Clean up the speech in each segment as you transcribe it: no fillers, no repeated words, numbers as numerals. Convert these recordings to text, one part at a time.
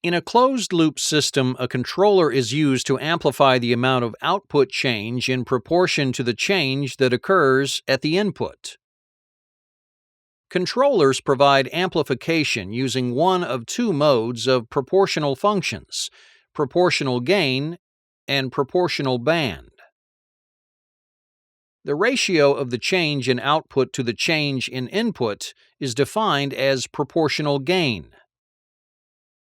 In a closed-loop system, a controller is used to amplify the amount of output change in proportion to the change that occurs at the input. Controllers provide amplification using one of two modes of proportional functions: proportional gain and proportional band. The ratio of the change in output to the change in input is defined as proportional gain.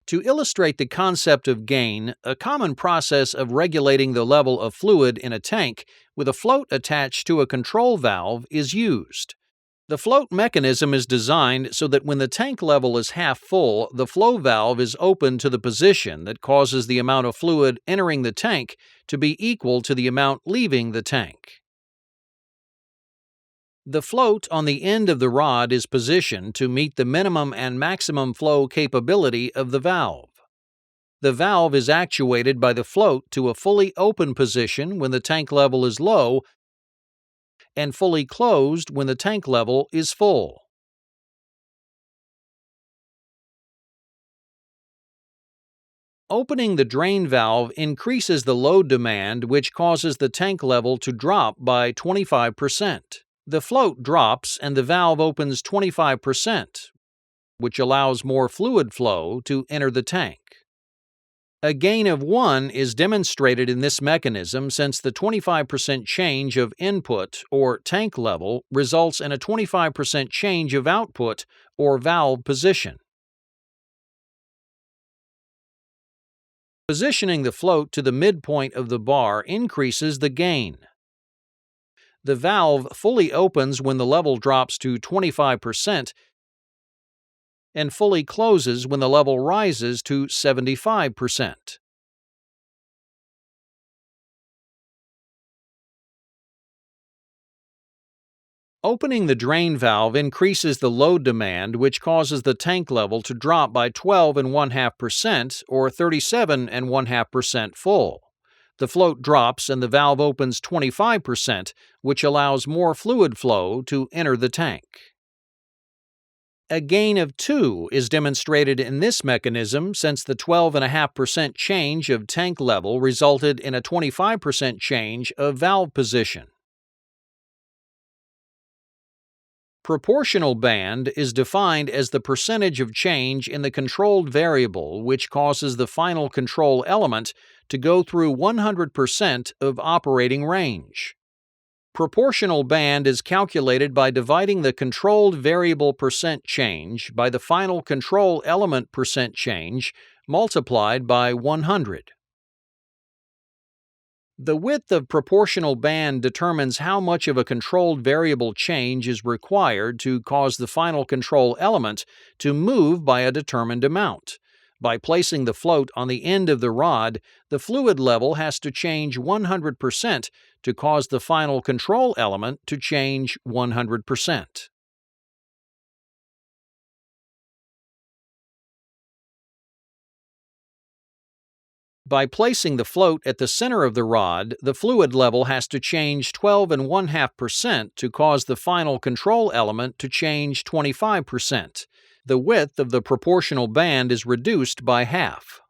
To illustrate the concept of gain, a common process of regulating the level of fluid in a tank with a float attached to a control valve is used. The float mechanism is designed so that when the tank level is half full, the flow valve is open to the position that causes the amount of fluid entering the tank to be equal to the amount leaving the tank. The float on the end of the rod is positioned to meet the minimum and maximum flow capability of the valve. The valve is actuated by the float to a fully open position when the tank level is low and fully closed when the tank level is full. Opening the drain valve increases the load demand, which causes the tank level to drop by 25%. The float drops and the valve opens 25%, which allows more fluid flow to enter the tank. A gain of 1 is demonstrated in this mechanism since the 25% change of input or tank level results in a 25% change of output or valve position. Positioning the float to the midpoint of the bar increases the gain. The valve fully opens when the level drops to 25% and fully closes when the level rises to 75%. Opening the drain valve increases the load demand, which causes the tank level to drop by 12.5% or 37.5% full. The float drops and the valve opens 25%, which allows more fluid flow to enter the tank. A gain of 2 is demonstrated in this mechanism since the 12.5% change of tank level resulted in a 25% change of valve position. Proportional band is defined as the percentage of change in the controlled variable which causes the final control element to go through 100% of operating range. Proportional band is calculated by dividing the controlled variable percent change by the final control element percent change multiplied by 100. The width of proportional band determines how much of a controlled variable change is required to cause the final control element to move by a determined amount. By placing the float on the end of the rod, the fluid level has to change 100% to cause the final control element to change 100%. By placing the float at the center of the rod, the fluid level has to change 12.5% to cause the final control element to change 25%. The width of the proportional band is reduced by half.